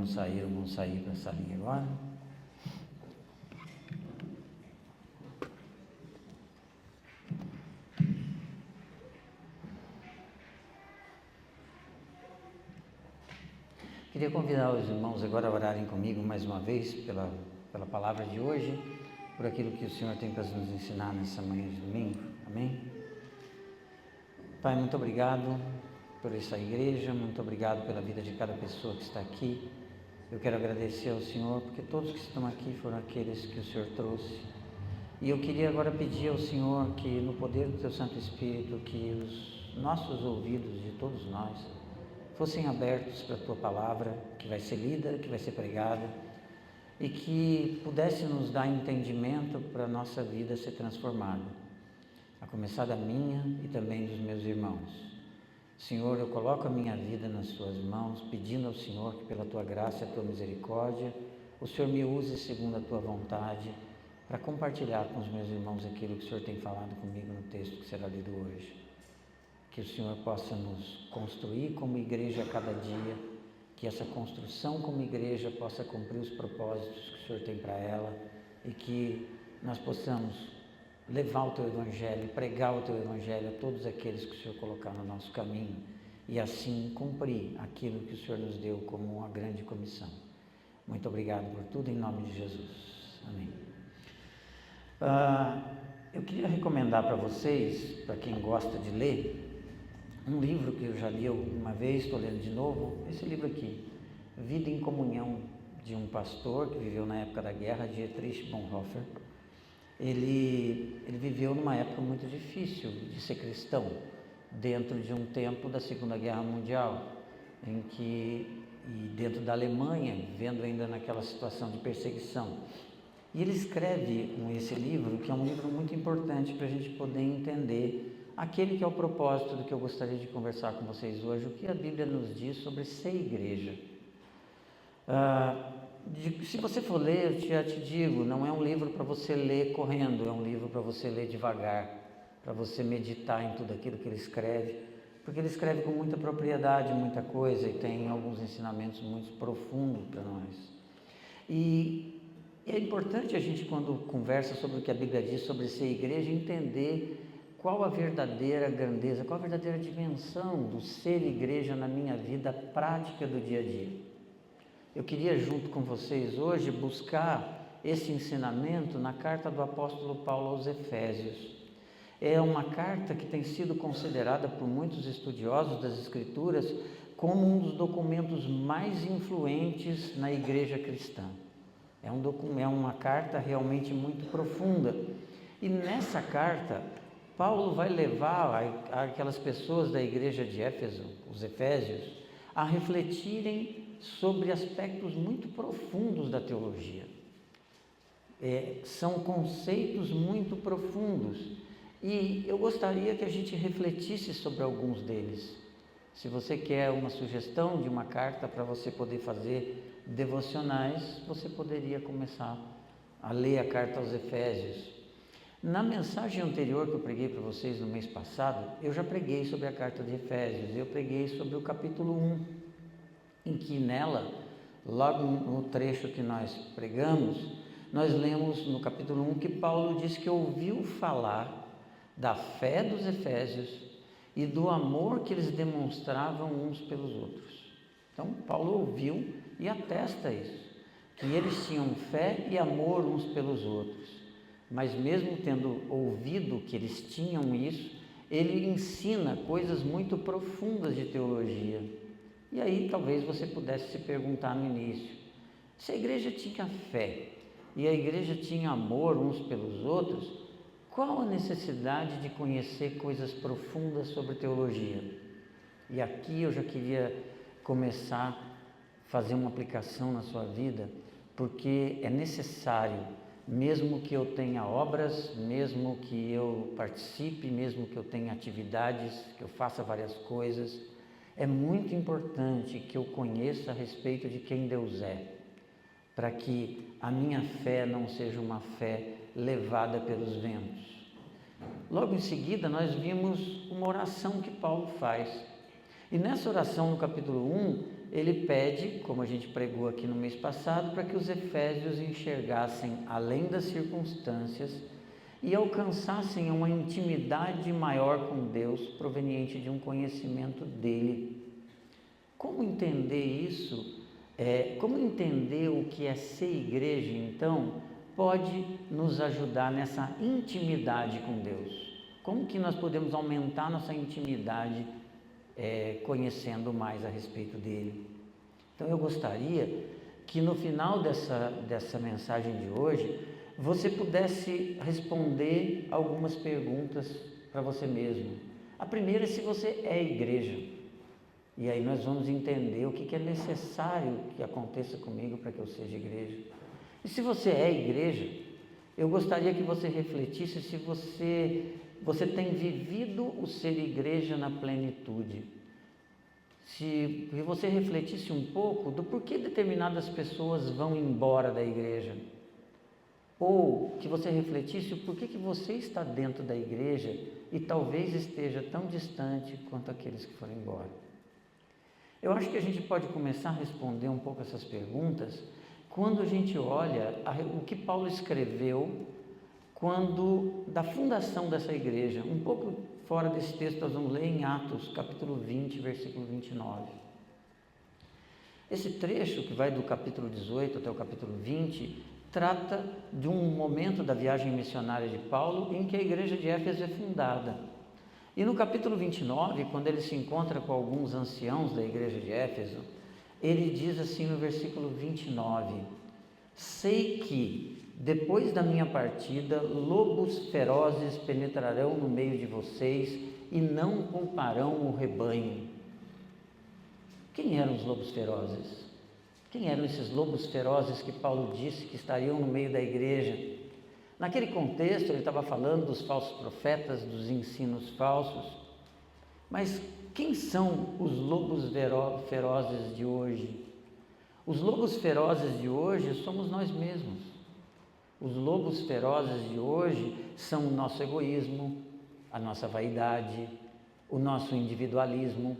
não saíram, vão sair para a salinha agora. Queria convidar os irmãos agora a orarem comigo mais uma vez pela palavra de hoje, por aquilo que o Senhor tem para nos ensinar nessa manhã de domingo. Amém? Pai, muito obrigado por essa igreja, muito obrigado pela vida de cada pessoa que está aqui. Eu quero agradecer ao Senhor, porque todos que estão aqui foram aqueles que o Senhor trouxe. E eu queria agora pedir ao Senhor que, no poder do Teu Santo Espírito, que os nossos ouvidos de todos nós fossem abertos para a Tua palavra, que vai ser lida, que vai ser pregada, e que pudesse nos dar entendimento para a nossa vida ser transformada, a começar da minha e também dos meus irmãos. Senhor, eu coloco a minha vida nas Tuas mãos, pedindo ao Senhor que pela Tua graça e a Tua misericórdia, o Senhor me use segundo a Tua vontade, para compartilhar com os meus irmãos aquilo que o Senhor tem falado comigo no texto que será lido hoje. Que o Senhor possa nos construir como igreja a cada dia, que essa construção como igreja possa cumprir os propósitos que o Senhor tem para ela e que nós possamos levar o Teu Evangelho, pregar o Teu Evangelho a todos aqueles que o Senhor colocar no nosso caminho e assim cumprir aquilo que o Senhor nos deu como uma grande comissão. Muito obrigado por tudo, em nome de Jesus. Amém. Eu queria recomendar para vocês, para quem gosta de ler, um livro que eu já li uma vez, estou lendo de novo, esse livro aqui, Vida em Comunhão, de um pastor que viveu na época da guerra, Dietrich Bonhoeffer. Ele viveu numa época muito difícil de ser cristão, dentro de um tempo da Segunda Guerra Mundial, e dentro da Alemanha, vivendo ainda naquela situação de perseguição. E ele escreve esse livro, que é um livro muito importante para a gente poder entender aquele que é o propósito do que eu gostaria de conversar com vocês hoje, o que a Bíblia nos diz sobre ser igreja. Se você for ler, eu já te digo, não é um livro para você ler correndo, é um livro para você ler devagar, para você meditar em tudo aquilo que ele escreve, porque ele escreve com muita propriedade, muita coisa, e tem alguns ensinamentos muito profundos para nós. E é importante a gente, quando conversa sobre o que a Bíblia diz sobre ser igreja, entender qual a verdadeira grandeza, qual a verdadeira dimensão do ser igreja na minha vida prática do dia a dia. Eu queria, junto com vocês hoje, buscar esse ensinamento na carta do apóstolo Paulo aos Efésios. É uma carta que tem sido considerada por muitos estudiosos das Escrituras como um dos documentos mais influentes na igreja cristã. É uma carta realmente muito profunda. E nessa carta, Paulo vai levar aquelas pessoas da igreja de Éfeso, os Efésios, a refletirem sobre aspectos muito profundos da teologia. São conceitos muito profundos e eu gostaria que a gente refletisse sobre alguns deles. Se você quer uma sugestão de uma carta para você poder fazer devocionais, você poderia começar a ler a carta aos Efésios. Na mensagem anterior que eu preguei para vocês no mês passado, eu já preguei sobre a carta de Efésios, eu preguei sobre o capítulo 1, em que nela, logo no trecho que nós pregamos, nós lemos no capítulo 1 que Paulo diz que ouviu falar da fé dos Efésios e do amor que eles demonstravam uns pelos outros. Então, Paulo ouviu e atesta isso, que eles tinham fé e amor uns pelos outros. Mas mesmo tendo ouvido que eles tinham isso, ele ensina coisas muito profundas de teologia. E aí talvez você pudesse se perguntar no início, se a igreja tinha fé e a igreja tinha amor uns pelos outros, qual a necessidade de conhecer coisas profundas sobre teologia? E aqui eu já queria começar a fazer uma aplicação na sua vida, porque é necessário, mesmo que eu tenha obras, mesmo que eu participe, mesmo que eu tenha atividades, que eu faça várias coisas, é muito importante que eu conheça a respeito de quem Deus é, para que a minha fé não seja uma fé levada pelos ventos. Logo em seguida, nós vimos uma oração que Paulo faz. E nessa oração, no capítulo 1, ele pede, como a gente pregou aqui no mês passado, para que os efésios enxergassem além das circunstâncias e alcançassem uma intimidade maior com Deus, proveniente de um conhecimento dele. Como entender isso? Como entender o que é ser igreja, então, pode nos ajudar nessa intimidade com Deus? Como que nós podemos aumentar nossa intimidade conhecendo mais a respeito dele? Então eu gostaria que no final dessa mensagem de hoje, você pudesse responder algumas perguntas para você mesmo. A primeira é se você é igreja. E aí nós vamos entender o que é necessário que aconteça comigo para que eu seja igreja. E se você é igreja, eu gostaria que você refletisse se você tem vivido o ser igreja na plenitude. Se você refletisse um pouco do porquê determinadas pessoas vão embora da igreja. Ou que você refletisse o porquê que você está dentro da igreja e talvez esteja tão distante quanto aqueles que foram embora. Eu acho que a gente pode começar a responder um pouco essas perguntas quando a gente olha o que Paulo escreveu da fundação dessa igreja. Um pouco fora desse texto, nós vamos ler em Atos, capítulo 20, versículo 29. Esse trecho, que vai do capítulo 18 até o capítulo 20, trata de um momento da viagem missionária de Paulo em que a igreja de Éfeso é fundada. E no capítulo 29, quando ele se encontra com alguns anciãos da igreja de Éfeso, ele diz assim no versículo 29: sei que, depois da minha partida, lobos ferozes penetrarão no meio de vocês e não pouparão o rebanho. Quem eram os lobos ferozes? Quem eram esses lobos ferozes que Paulo disse que estariam no meio da igreja? Naquele contexto, ele estava falando dos falsos profetas, dos ensinos falsos. Mas quem são os lobos ferozes de hoje? Os lobos ferozes de hoje somos nós mesmos. Os lobos ferozes de hoje são o nosso egoísmo, a nossa vaidade, o nosso individualismo,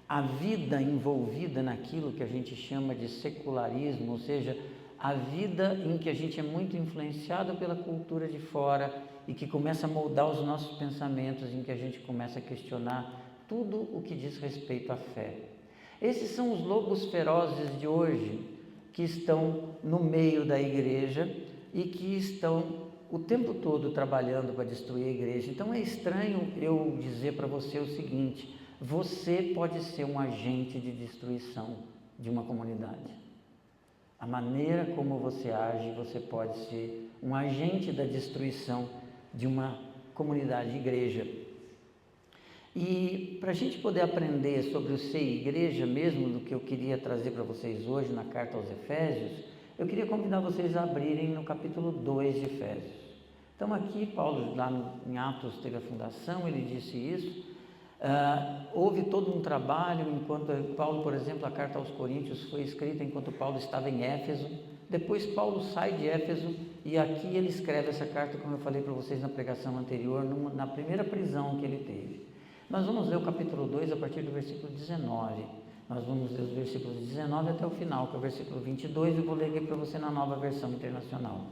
a vida envolvida naquilo que a gente chama de secularismo, ou seja, a vida em que a gente é muito influenciado pela cultura de fora e que começa a moldar os nossos pensamentos, em que a gente começa a questionar tudo o que diz respeito à fé. Esses são os lobos ferozes de hoje, que estão no meio da igreja e que estão o tempo todo trabalhando para destruir a igreja. Então é estranho eu dizer para você o seguinte: você pode ser um agente de destruição de uma comunidade. A maneira como você age, você pode ser um agente da destruição de uma comunidade de igreja. E para a gente poder aprender sobre o ser igreja mesmo, do que eu queria trazer para vocês hoje na carta aos Efésios, eu queria convidar vocês a abrirem no capítulo 2 de Efésios. Então aqui, Paulo, lá em Atos, teve a fundação, ele disse isso. Houve todo um trabalho enquanto Paulo, por exemplo, a carta aos Coríntios foi escrita enquanto Paulo estava em Éfeso. Depois Paulo sai de Éfeso e aqui ele escreve essa carta, como eu falei para vocês na pregação anterior, na primeira prisão que ele teve. Nós vamos ler o capítulo 2 a partir do versículo 19. Nós vamos ler os versículos 19 até o final, que é o versículo 22, eu vou ler aqui para você na Nova Versão Internacional.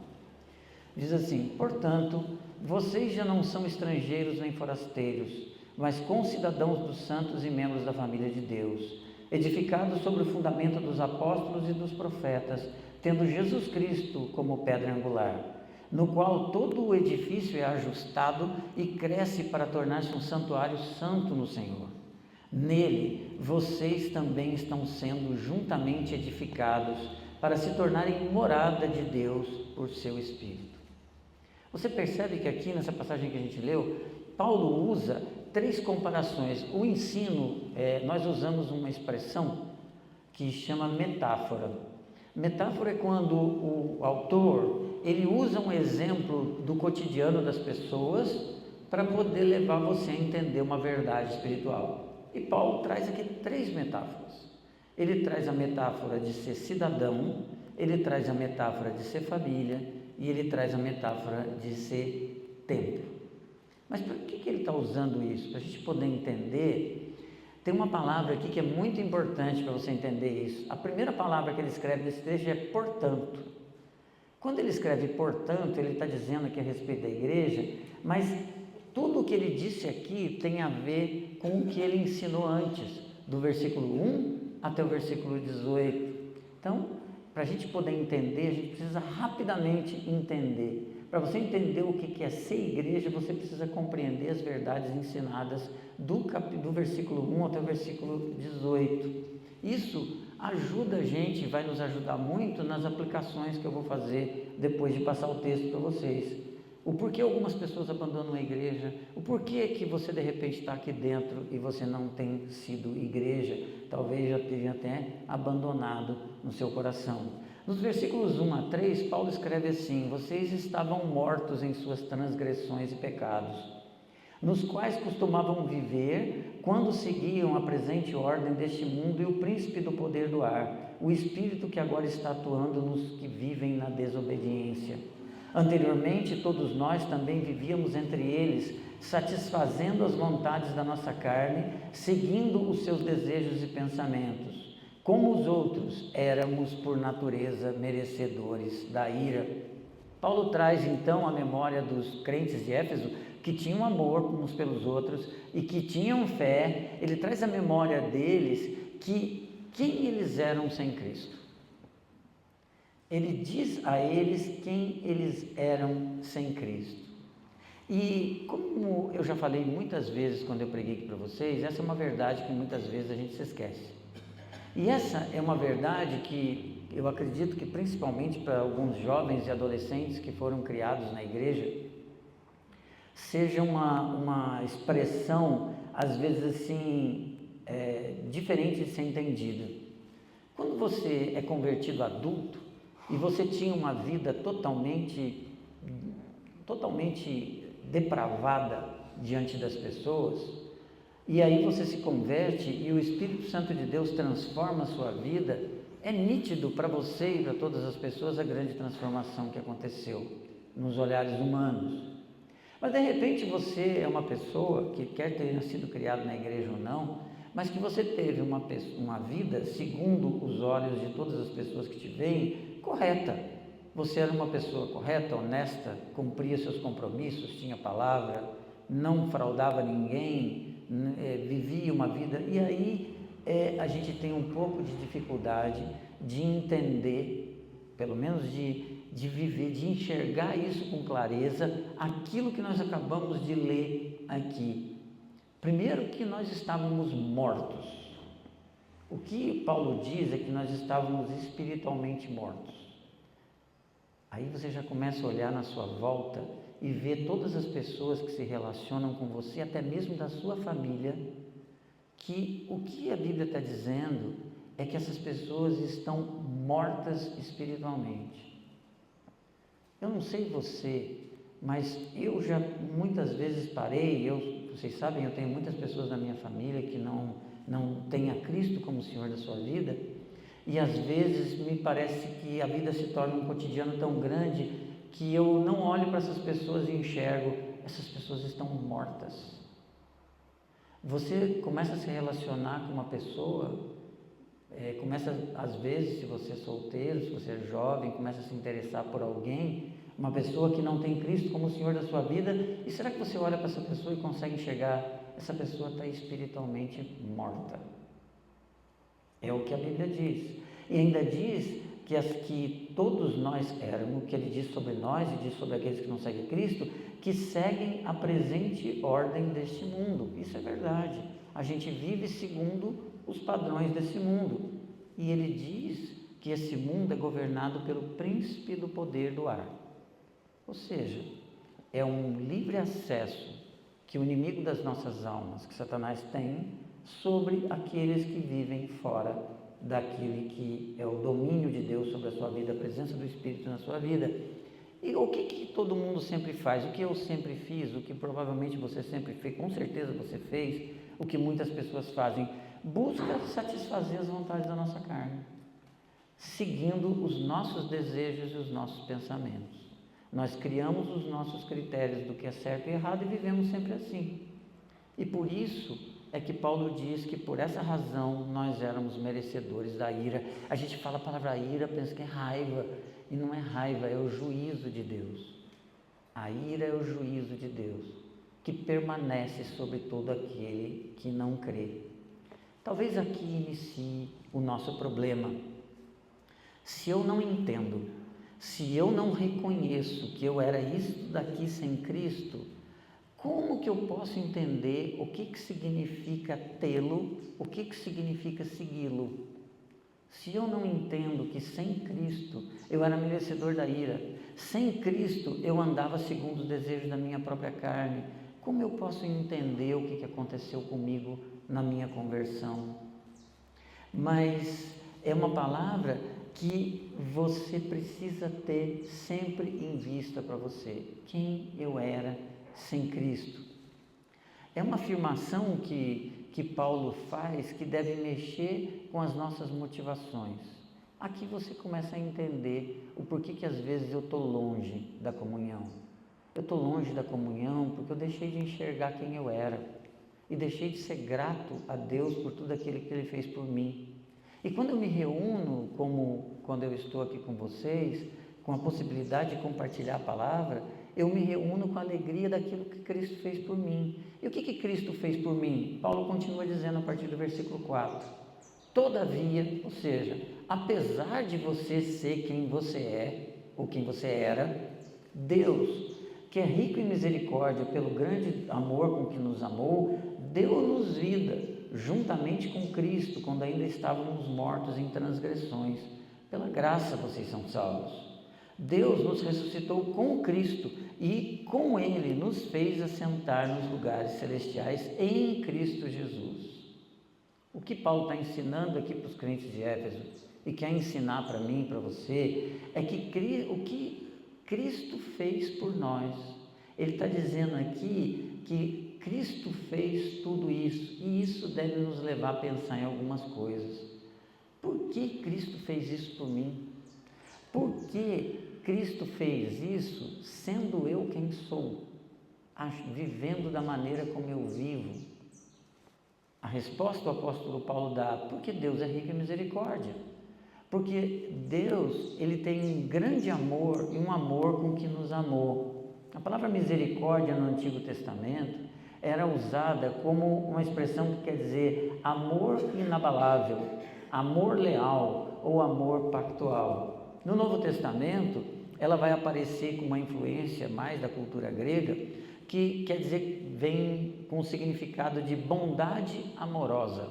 Diz assim: portanto, vocês já não são estrangeiros nem forasteiros, mas concidadãos dos santos e membros da família de Deus, edificados sobre o fundamento dos apóstolos e dos profetas, tendo Jesus Cristo como pedra angular, no qual todo o edifício é ajustado e cresce para tornar-se um santuário santo no Senhor. Nele, vocês também estão sendo juntamente edificados para se tornarem morada de Deus por seu Espírito. Você percebe que aqui nessa passagem que a gente leu, Paulo usa 3 comparações. O ensino, nós usamos uma expressão que chama metáfora. Metáfora é quando o autor, ele usa um exemplo do cotidiano das pessoas para poder levar você a entender uma verdade espiritual. E Paulo traz aqui 3 metáforas. Ele traz a metáfora de ser cidadão, ele traz a metáfora de ser família e ele traz a metáfora de ser templo. Mas por que ele está usando isso? Para a gente poder entender Tem uma palavra aqui que é muito importante para você entender isso. A primeira palavra que ele escreve nesse trecho é portanto. Quando ele escreve portanto, ele está dizendo aqui a respeito da igreja, mas tudo o que ele disse aqui tem a ver com o que ele ensinou antes, do versículo 1 até o versículo 18. Então, para a gente poder entender, a gente precisa rapidamente entender. Para você entender o que é ser igreja, você precisa compreender as verdades ensinadas do versículo 1 até o versículo 18. Isso ajuda a gente, vai nos ajudar muito nas aplicações que eu vou fazer depois de passar o texto para vocês. O porquê algumas pessoas abandonam a igreja, o porquê que você de repente está aqui dentro e você não tem sido igreja, talvez já tenha até abandonado no seu coração. Nos versículos 1 a 3, Paulo escreve assim: vocês estavam mortos em suas transgressões e pecados, nos quais costumavam viver quando seguiam a presente ordem deste mundo e o príncipe do poder do ar, o espírito que agora está atuando nos que vivem na desobediência. Anteriormente, todos nós também vivíamos entre eles, satisfazendo as vontades da nossa carne, seguindo os seus desejos e pensamentos. Como os outros, éramos por natureza merecedores da ira. Paulo traz então a memória dos crentes de Éfeso que tinham amor uns pelos outros e que tinham fé. Ele traz a memória deles que quem eles eram sem Cristo. Ele diz a eles quem eles eram sem Cristo. E como eu já falei muitas vezes quando eu preguei aqui para vocês, essa é uma verdade que muitas vezes a gente se esquece. E essa é uma verdade que eu acredito que principalmente para alguns jovens e adolescentes que foram criados na igreja, seja uma expressão, às vezes assim, diferente de ser entendida. Quando você é convertido adulto e você tinha uma vida totalmente depravada diante das pessoas, e aí você se converte e o Espírito Santo de Deus transforma a sua vida, é nítido para você e para todas as pessoas a grande transformação que aconteceu nos olhares humanos. Mas de repente você é uma pessoa que quer ter sido criado na igreja ou não, mas que você teve uma vida, segundo os olhos de todas as pessoas que te veem, correta. Você era uma pessoa correta, honesta, cumpria seus compromissos, tinha palavra, não fraudava ninguém, vivia uma vida. E aí a gente tem um pouco de dificuldade de entender, pelo menos de viver, de enxergar isso com clareza, aquilo que nós acabamos de ler aqui. Primeiro, que nós estávamos mortos. O que Paulo diz é que nós estávamos espiritualmente mortos. Aí você já começa a olhar na sua volta e ver todas as pessoas que se relacionam com você, até mesmo da sua família, que o que a Bíblia está dizendo é que essas pessoas estão mortas espiritualmente. Eu não sei você, mas eu já muitas vezes parei, vocês sabem, eu tenho muitas pessoas da minha família que não têm a Cristo como Senhor da sua vida, e às vezes me parece que a vida se torna um cotidiano tão grande que eu não olho para essas pessoas e enxergo, essas pessoas estão mortas. Você começa a se relacionar com uma pessoa, começa às vezes, se você é solteiro, se você é jovem, começa a se interessar por alguém, uma pessoa que não tem Cristo como o Senhor da sua vida, e será que você olha para essa pessoa e consegue enxergar, essa pessoa está espiritualmente morta? É o que a Bíblia diz. E ainda diz que todos nós éramos, que ele diz sobre nós e diz sobre aqueles que não seguem Cristo, que seguem a presente ordem deste mundo. Isso é verdade. A gente vive segundo os padrões desse mundo. E ele diz que esse mundo é governado pelo príncipe do poder do ar. Ou seja, é um livre acesso que o inimigo das nossas almas, que Satanás tem, sobre aqueles que vivem fora daquele que é o domínio de Deus sobre a sua vida, a presença do Espírito na sua vida. E o que todo mundo sempre faz, o que eu sempre fiz, o que provavelmente você sempre fez, com certeza você fez, o que muitas pessoas fazem, busca satisfazer as vontades da nossa carne, seguindo os nossos desejos e os nossos pensamentos. Nós criamos os nossos critérios do que é certo e errado e vivemos sempre assim. E por isso é que Paulo diz que por essa razão nós éramos merecedores da ira. A gente fala a palavra ira, pensa que é raiva, e não é raiva, é o juízo de Deus. A ira é o juízo de Deus, que permanece sobre todo aquele que não crê. Talvez aqui inicie o nosso problema. Se eu não entendo, se eu não reconheço que eu era isto daqui sem Cristo, como que eu posso entender o que significa tê-lo, o que significa segui-lo? Se eu não entendo que sem Cristo eu era merecedor da ira, sem Cristo eu andava segundo os desejos da minha própria carne, como eu posso entender o que aconteceu comigo na minha conversão? Mas é uma palavra que você precisa ter sempre em vista para você, quem eu era sem Cristo. É uma afirmação que Paulo faz que deve mexer com as nossas motivações. Aqui você começa a entender o porquê que às vezes eu estou longe da comunhão. Eu estou longe da comunhão porque eu deixei de enxergar quem eu era e deixei de ser grato a Deus por tudo aquilo que Ele fez por mim. E quando eu me reúno, como quando eu estou aqui com vocês, com a possibilidade de compartilhar a palavra, eu me reúno com a alegria daquilo que Cristo fez por mim. E o que Cristo fez por mim? Paulo continua dizendo a partir do versículo 4. Todavia, ou seja, apesar de você ser quem você é, ou quem você era, Deus, que é rico em misericórdia pelo grande amor com que nos amou, deu-nos vida, juntamente com Cristo, quando ainda estávamos mortos em transgressões. Pela graça vocês são salvos. Deus nos ressuscitou com Cristo e com Ele nos fez assentar nos lugares celestiais em Cristo Jesus. O que Paulo está ensinando aqui para os crentes de Éfeso e quer ensinar para mim e para você é que o que Cristo fez por nós. Ele está dizendo aqui que Cristo fez tudo isso e isso deve nos levar a pensar em algumas coisas. Por que Cristo fez isso por mim? Por que Cristo fez isso sendo eu quem sou, vivendo da maneira como eu vivo? A resposta o apóstolo Paulo dá, porque Deus é rico em misericórdia. Porque Deus, Ele tem um grande amor e um amor com que nos amou. A palavra misericórdia no Antigo Testamento era usada como uma expressão que quer dizer amor inabalável, amor leal ou amor pactual. No Novo Testamento, ela vai aparecer com uma influência mais da cultura grega, que quer dizer, vem com o significado de bondade amorosa,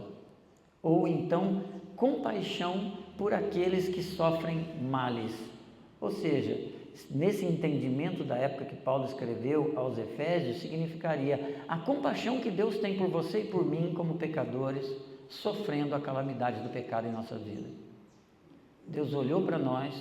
ou então compaixão por aqueles que sofrem males. Ou seja, nesse entendimento da época que Paulo escreveu aos Efésios, significaria a compaixão que Deus tem por você e por mim como pecadores, sofrendo a calamidade do pecado em nossa vida. Deus olhou para nós,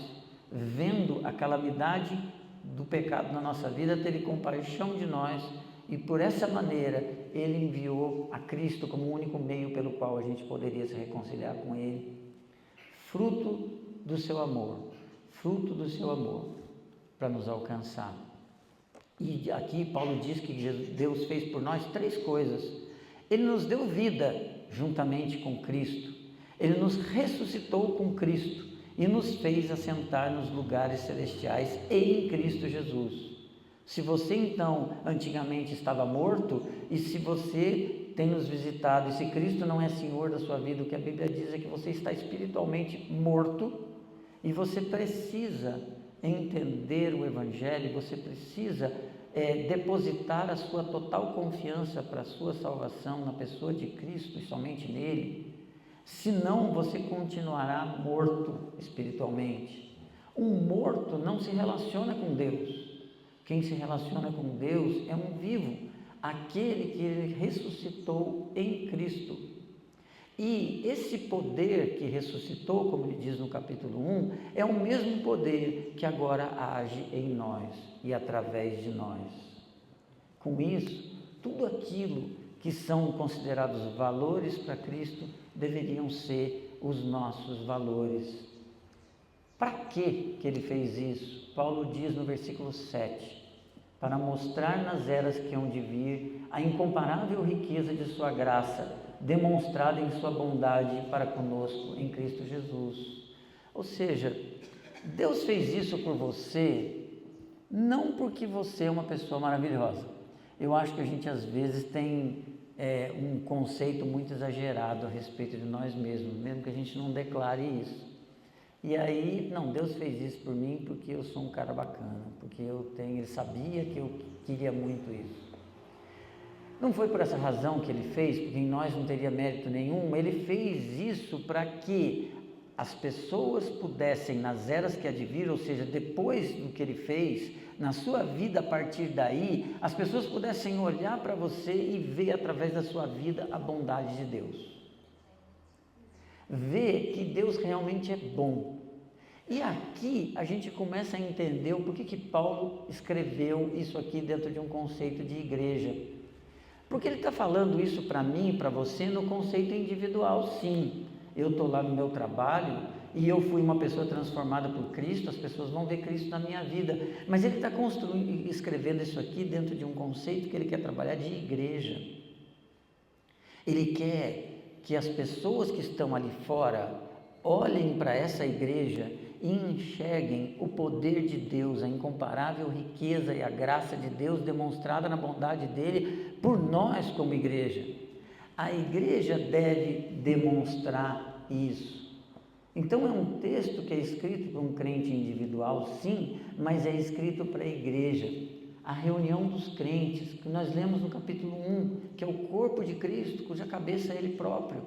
vendo a calamidade do pecado na nossa vida, teve compaixão de nós e por essa maneira Ele enviou a Cristo como o único meio pelo qual a gente poderia se reconciliar com Ele. Fruto do seu amor, para nos alcançar. E aqui Paulo diz que Deus fez por nós 3 coisas. Ele nos deu vida juntamente com Cristo, Ele nos ressuscitou com Cristo e nos fez assentar nos lugares celestiais em Cristo Jesus. Se você então antigamente estava morto, e se você tem nos visitado, e se Cristo não é Senhor da sua vida, o que a Bíblia diz é que você está espiritualmente morto, e você precisa entender o Evangelho, você precisa depositar a sua total confiança para a sua salvação na pessoa de Cristo e somente nele. Senão você continuará morto espiritualmente. Um morto não se relaciona com Deus. Quem se relaciona com Deus é um vivo, aquele que Ele ressuscitou em Cristo. E esse poder que ressuscitou, como ele diz no capítulo 1, é o mesmo poder que agora age em nós e através de nós. Com isso, tudo aquilo que são considerados valores para Cristo deveriam ser os nossos valores. Para que Ele fez isso? Paulo diz no versículo 7, para mostrar nas eras que hão de vir a incomparável riqueza de sua graça, demonstrada em sua bondade para conosco em Cristo Jesus. Ou seja, Deus fez isso por você, não porque você é uma pessoa maravilhosa. Eu acho que a gente às vezes tem um conceito muito exagerado a respeito de nós mesmos, mesmo que a gente não declare isso. E aí, não, Deus fez isso por mim porque eu sou um cara bacana, porque ele sabia que eu queria muito isso. Não foi por essa razão que ele fez, porque em nós não teria mérito nenhum. Ele fez isso para que as pessoas pudessem, nas eras que há de vir, ou seja, depois do que ele fez, na sua vida a partir daí, as pessoas pudessem olhar para você e ver através da sua vida a bondade de Deus. Ver que Deus realmente é bom. E aqui a gente começa a entender o porquê que Paulo escreveu isso aqui dentro de um conceito de igreja. Porque ele está falando isso para mim e para você no conceito individual, sim. Eu estou lá no meu trabalho e eu fui uma pessoa transformada por Cristo, as pessoas vão ver Cristo na minha vida. Mas ele está escrevendo isso aqui dentro de um conceito que ele quer trabalhar de igreja. Ele quer que as pessoas que estão ali fora olhem para essa igreja e enxerguem o poder de Deus, a incomparável riqueza e a graça de Deus demonstrada na bondade dele por nós como igreja. A igreja deve demonstrar isso. Então é um texto que é escrito para um crente individual, sim, mas é escrito para a igreja. A reunião dos crentes, que nós lemos no capítulo 1, que é o corpo de Cristo, cuja cabeça é Ele próprio.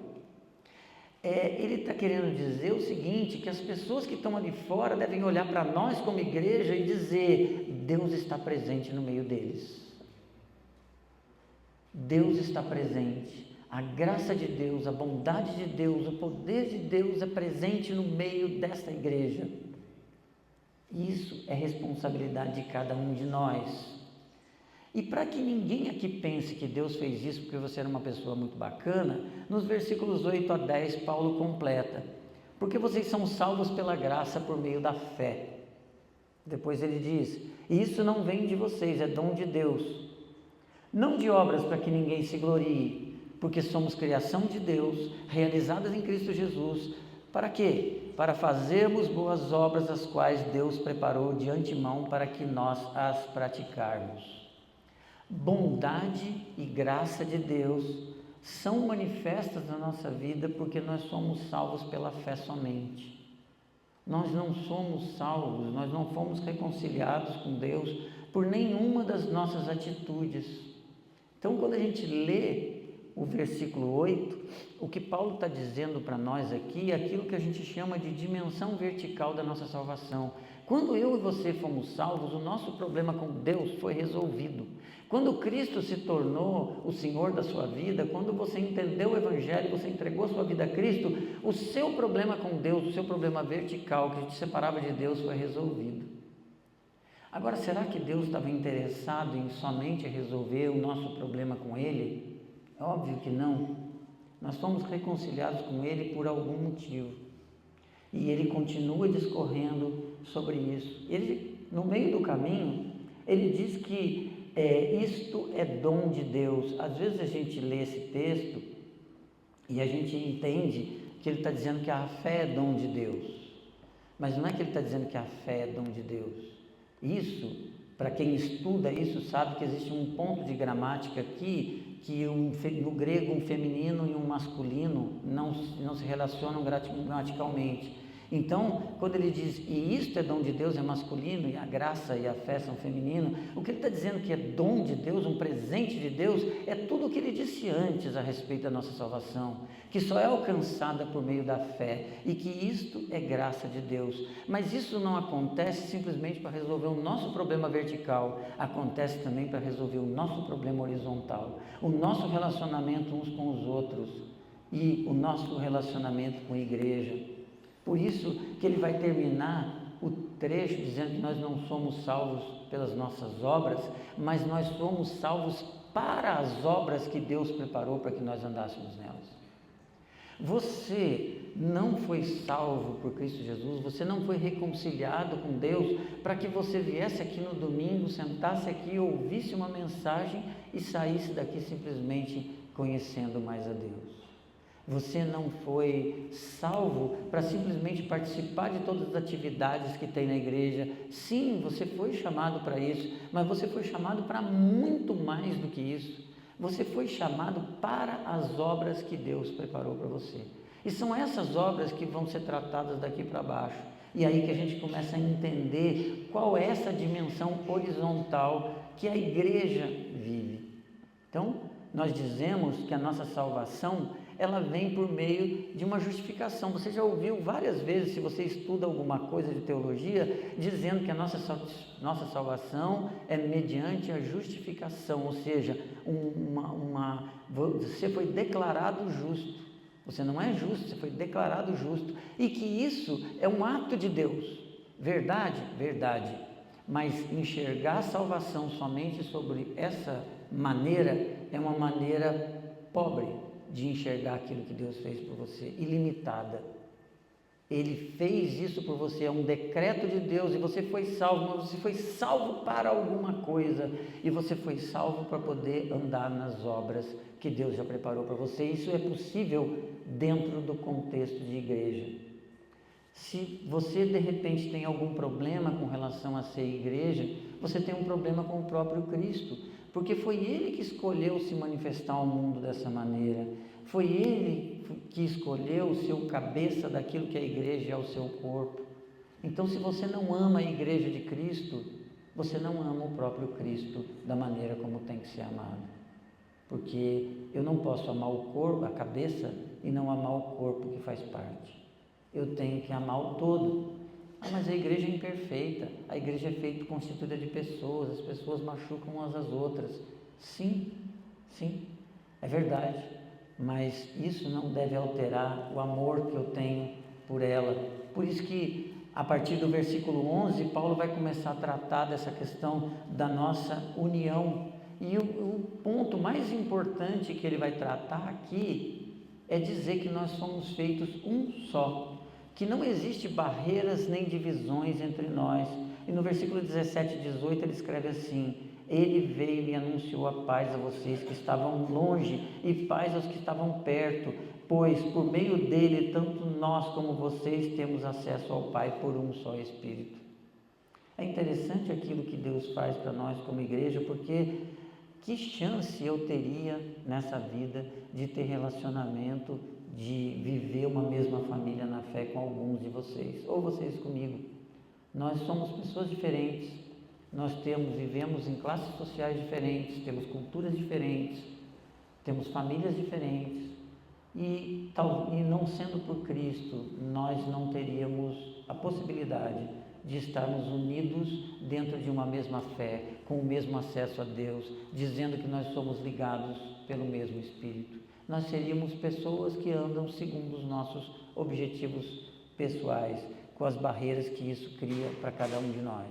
Ele está querendo dizer o seguinte, que as pessoas que estão ali fora devem olhar para nós como igreja e dizer: Deus está presente no meio deles. Deus está presente. A graça de Deus, a bondade de Deus, o poder de Deus é presente no meio desta igreja. Isso é responsabilidade de cada um de nós. E para que ninguém aqui pense que Deus fez isso porque você era uma pessoa muito bacana, nos versículos 8 a 10 Paulo completa: porque vocês são salvos pela graça por meio da fé. Depois ele diz: e isso não vem de vocês, é dom de Deus. Não de obras para que ninguém se glorie, porque somos criação de Deus, realizadas em Cristo Jesus. Para quê? Para fazermos boas obras, as quais Deus preparou de antemão para que nós as praticarmos. Bondade e graça de Deus são manifestas na nossa vida porque nós somos salvos pela fé somente. Nós não somos salvos, nós não fomos reconciliados com Deus por nenhuma das nossas atitudes. Então, quando a gente lê o versículo 8, o que Paulo está dizendo para nós aqui é aquilo que a gente chama de dimensão vertical da nossa salvação. Quando eu e você fomos salvos, o nosso problema com Deus foi resolvido. Quando Cristo se tornou o Senhor da sua vida, quando você entendeu o Evangelho, você entregou a sua vida a Cristo, o seu problema com Deus, o seu problema vertical que te separava de Deus foi resolvido. Agora, será que Deus estava interessado em somente resolver o nosso problema com Ele? É óbvio que não. Nós fomos reconciliados com Ele por algum motivo. E Ele continua discorrendo sobre isso. Ele, no meio do caminho, Ele diz que isto é dom de Deus. Às vezes a gente lê esse texto e a gente entende que Ele está dizendo que a fé é dom de Deus. Mas não é que Ele está dizendo que a fé é dom de Deus. Isso, para quem estuda isso, sabe que existe um ponto de gramática aqui, que no grego um feminino e um masculino não se relacionam gramaticalmente. Então, quando ele diz, e isto é dom de Deus, é masculino, e a graça e a fé são feminino, o que ele está dizendo que é dom de Deus, um presente de Deus, é tudo o que ele disse antes a respeito da nossa salvação, que só é alcançada por meio da fé, e que isto é graça de Deus. Mas isso não acontece simplesmente para resolver o nosso problema vertical, acontece também para resolver o nosso problema horizontal, o nosso relacionamento uns com os outros, e o nosso relacionamento com a igreja. Por isso que ele vai terminar o trecho dizendo que nós não somos salvos pelas nossas obras, mas nós somos salvos para as obras que Deus preparou para que nós andássemos nelas. Você não foi salvo por Cristo Jesus, você não foi reconciliado com Deus para que você viesse aqui no domingo, sentasse aqui, ouvisse uma mensagem e saísse daqui simplesmente conhecendo mais a Deus. Você não foi salvo para simplesmente participar de todas as atividades que tem na igreja. Sim, você foi chamado para isso, mas você foi chamado para muito mais do que isso. Você foi chamado para as obras que Deus preparou para você. E são essas obras que vão ser tratadas daqui para baixo. E aí que a gente começa a entender qual é essa dimensão horizontal que a igreja vive. Então, nós dizemos que a nossa salvação, ela vem por meio de uma justificação. Você já ouviu várias vezes, se você estuda alguma coisa de teologia, dizendo que a nossa salvação é mediante a justificação, ou seja, você foi declarado justo. Você não é justo, você foi declarado justo. E que isso é um ato de Deus. Verdade? Verdade. Mas enxergar a salvação somente sobre essa maneira é uma maneira pobre de enxergar aquilo que Deus fez por você, ilimitada. Ele fez isso por você, é um decreto de Deus, e você foi salvo, mas você foi salvo para alguma coisa, e você foi salvo para poder andar nas obras que Deus já preparou para você. Isso é possível dentro do contexto de igreja. Se você de repente tem algum problema com relação a ser igreja, você tem um problema com o próprio Cristo, porque foi Ele que escolheu se manifestar ao mundo dessa maneira, foi Ele que escolheu ser o cabeça daquilo que a igreja é o seu corpo. Então, se você não ama a igreja de Cristo, você não ama o próprio Cristo da maneira como tem que ser amado, porque eu não posso amar o corpo, a cabeça, e não amar o corpo que faz parte. Eu tenho que amar o todo. Mas a igreja é imperfeita, a igreja é feita, constituída de pessoas, as pessoas machucam umas às outras. Sim, é verdade, mas isso não deve alterar o amor que eu tenho por ela. Por isso que a partir do versículo 11, Paulo vai começar a tratar dessa questão da nossa união. E o ponto mais importante que ele vai tratar aqui é dizer que nós somos feitos um só, que não existe barreiras nem divisões entre nós. E no versículo 17 e 18 ele escreve assim: Ele veio e anunciou a paz a vocês que estavam longe e paz aos que estavam perto, pois por meio dele tanto nós como vocês temos acesso ao Pai por um só Espírito. É interessante aquilo que Deus faz para nós como igreja, porque que chance eu teria nessa vida de ter relacionamento, de viver uma mesma família na fé com alguns de vocês, ou vocês comigo. Nós somos pessoas diferentes, nós vivemos em classes sociais diferentes, temos culturas diferentes, temos famílias diferentes, e não sendo por Cristo, nós não teríamos a possibilidade de estarmos unidos dentro de uma mesma fé, com o mesmo acesso a Deus, dizendo que nós somos ligados pelo mesmo Espírito. Nós seríamos pessoas que andam segundo os nossos objetivos pessoais, com as barreiras que isso cria para cada um de nós.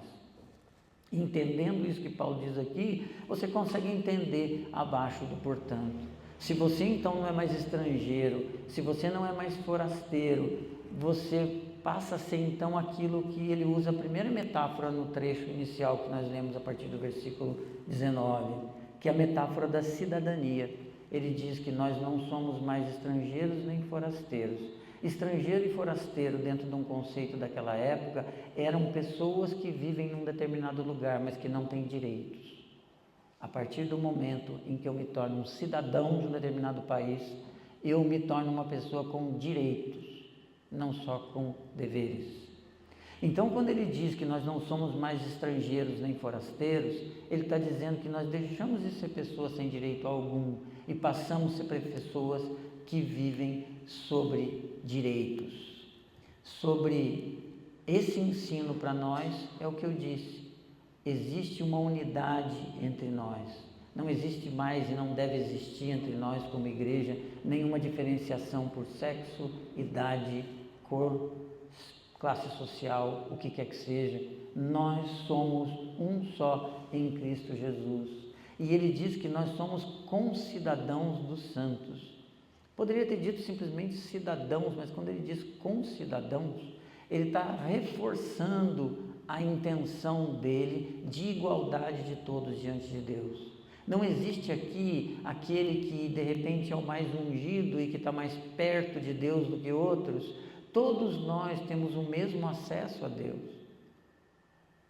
Entendendo isso que Paulo diz aqui, você consegue entender abaixo do portanto. Se você então não é mais estrangeiro, se você não é mais forasteiro, você passa a ser então aquilo que ele usa a primeira metáfora no trecho inicial que nós lemos a partir do versículo 19, que é a metáfora da cidadania. Ele diz que nós não somos mais estrangeiros nem forasteiros. Estrangeiro e forasteiro, dentro de um conceito daquela época, eram pessoas que vivem num determinado lugar, mas que não têm direitos. A partir do momento em que eu me torno um cidadão de um determinado país, eu me torno uma pessoa com direitos, não só com deveres. Então, quando ele diz que nós não somos mais estrangeiros nem forasteiros, ele está dizendo que nós deixamos de ser pessoas sem direito algum e passamos a ser pessoas que vivem sobre direitos. Sobre esse ensino para nós é o que eu disse. Existe uma unidade entre nós. Não existe mais e não deve existir entre nós como igreja nenhuma diferenciação por sexo, idade, cor, classe social, o que quer que seja. Nós somos um só em Cristo Jesus. E ele diz que nós somos concidadãos dos santos. Poderia ter dito simplesmente cidadãos, mas quando ele diz concidadãos, ele está reforçando a intenção dele de igualdade de todos diante de Deus. Não existe aqui aquele que de repente é o mais ungido e que está mais perto de Deus do que outros. Todos nós temos o mesmo acesso a Deus.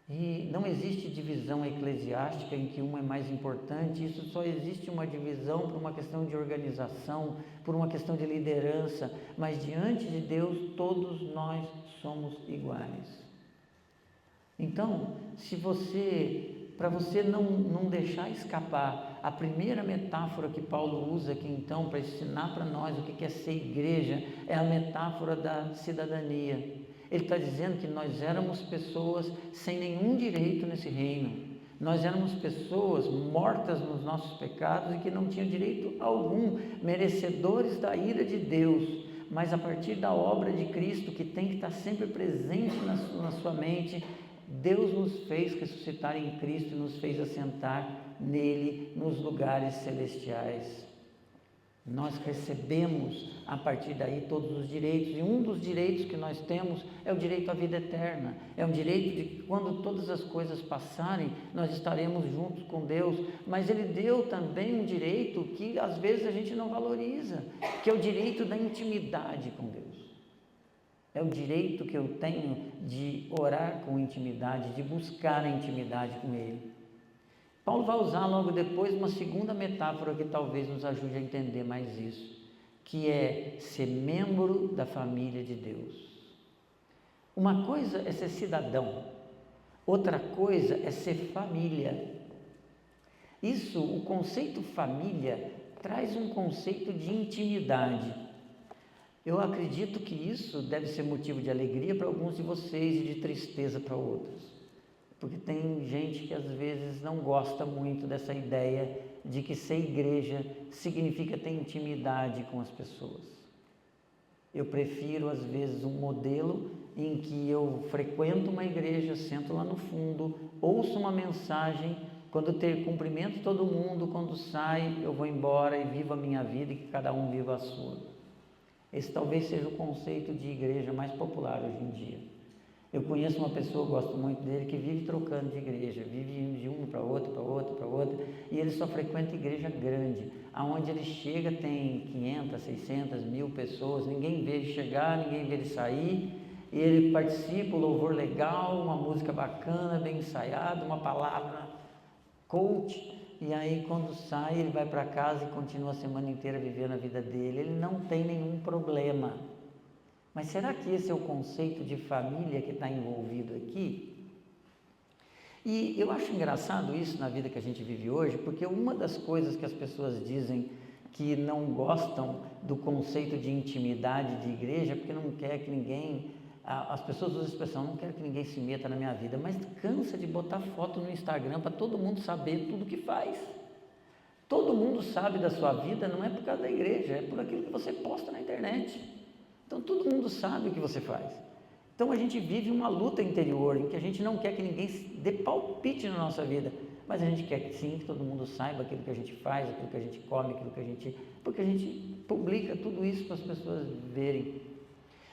E não existe divisão eclesiástica em que um é mais importante, isso só existe uma divisão por uma questão de organização, por uma questão de liderança, mas diante de Deus todos nós somos iguais. Então, para você não deixar escapar a primeira metáfora que Paulo usa aqui então para ensinar para nós o que é ser igreja, é a metáfora da cidadania. Ele está dizendo que nós éramos pessoas sem nenhum direito nesse reino. Nós éramos pessoas mortas nos nossos pecados e que não tinham direito algum, merecedores da ira de Deus. Mas a partir da obra de Cristo, que tem que estar sempre presente na sua mente, Deus nos fez ressuscitar em Cristo e nos fez assentar nele nos lugares celestiais. Nós recebemos a partir daí todos os direitos, e um dos direitos que nós temos é o direito à vida eterna, é um direito de que quando todas as coisas passarem, nós estaremos juntos com Deus, mas Ele deu também um direito que às vezes a gente não valoriza, que é o direito da intimidade com Deus. É o direito que eu tenho de orar com intimidade, de buscar a intimidade com Ele. Paulo vai usar logo depois uma segunda metáfora que talvez nos ajude a entender mais isso, que é ser membro da família de Deus. Uma coisa é ser cidadão, outra coisa é ser família. O conceito família traz um conceito de intimidade. Eu acredito que isso deve ser motivo de alegria para alguns de vocês e de tristeza para outros. Porque tem gente que às vezes não gosta muito dessa ideia de que ser igreja significa ter intimidade com as pessoas. Eu prefiro às vezes um modelo em que eu frequento uma igreja, sento lá no fundo, ouço uma mensagem, quando cumprimento todo mundo, quando sai eu vou embora e vivo a minha vida e que cada um viva a sua. Esse talvez seja o conceito de igreja mais popular hoje em dia. Eu conheço uma pessoa, gosto muito dele, que vive trocando de igreja, vive indo de uma para outra, para outra, para outra, e ele só frequenta igreja grande, aonde ele chega tem 500, 600, 1000 pessoas, ninguém vê ele chegar, ninguém vê ele sair, e ele participa, um louvor legal, uma música bacana, bem ensaiada, uma palavra coach, e aí quando sai ele vai para casa e continua a semana inteira vivendo a vida dele, ele não tem nenhum problema. Mas será que esse é o conceito de família que está envolvido aqui? E eu acho engraçado isso na vida que a gente vive hoje, porque uma das coisas que as pessoas dizem que não gostam do conceito de intimidade de igreja, porque não quer que ninguém, as pessoas usam a expressão, não quero que ninguém se meta na minha vida, mas cansa de botar foto no Instagram para todo mundo saber tudo que faz. Todo mundo sabe da sua vida, não é por causa da igreja, é por aquilo que você posta na internet. Então todo mundo sabe o que você faz. Então a gente vive uma luta interior em que a gente não quer que ninguém dê palpite na nossa vida, mas a gente quer que sim, que todo mundo saiba aquilo que a gente faz, aquilo que a gente come, porque a gente publica tudo isso para as pessoas verem.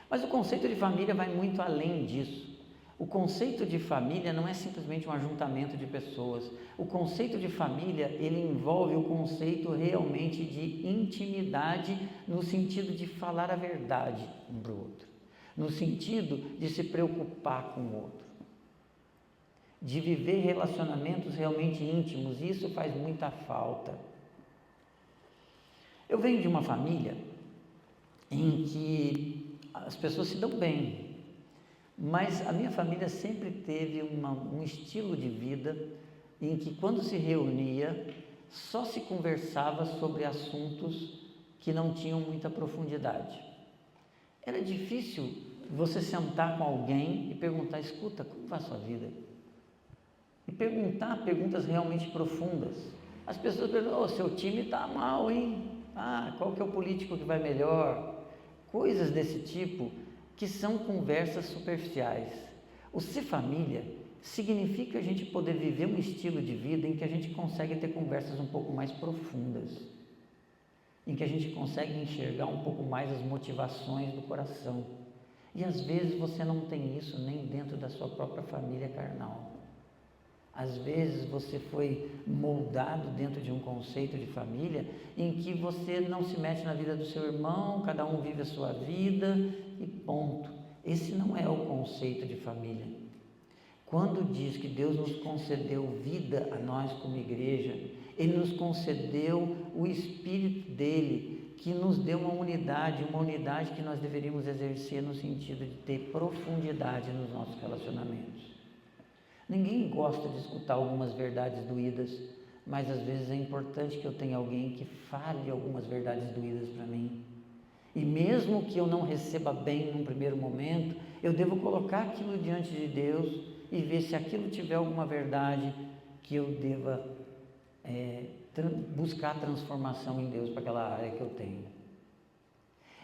Mas o conceito de família vai muito além disso. O conceito de família não é simplesmente um ajuntamento de pessoas. O conceito de família, ele envolve o conceito realmente de intimidade, no sentido de falar a verdade um para o outro, no sentido de se preocupar com o outro, de viver relacionamentos realmente íntimos, e isso faz muita falta. Eu venho de uma família em que as pessoas se dão bem, mas a minha família sempre teve um estilo de vida em que quando se reunia, só se conversava sobre assuntos que não tinham muita profundidade. Era difícil você sentar com alguém e perguntar, escuta, como vai a sua vida? E perguntar perguntas realmente profundas. As pessoas perguntam, seu time está mal, hein? Qual que é o político que vai melhor? Coisas desse tipo, que são conversas superficiais. O ser família significa a gente poder viver um estilo de vida em que a gente consegue ter conversas um pouco mais profundas. em que a gente consegue enxergar um pouco mais as motivações do coração. E às vezes você não tem isso nem dentro da sua própria família carnal. Às vezes você foi moldado dentro de um conceito de família em que você não se mete na vida do seu irmão, cada um vive a sua vida e ponto. Esse não é o conceito de família. Quando diz que Deus nos concedeu vida a nós como igreja, Ele nos concedeu o Espírito dEle, que nos deu uma unidade que nós deveríamos exercer no sentido de ter profundidade nos nossos relacionamentos. Ninguém gosta de escutar algumas verdades doídas, mas às vezes é importante que eu tenha alguém que fale algumas verdades doídas para mim. E mesmo que eu não receba bem num primeiro momento, eu devo colocar aquilo diante de Deus e ver se aquilo tiver alguma verdade que eu deva buscar transformação em Deus para aquela área que eu tenho.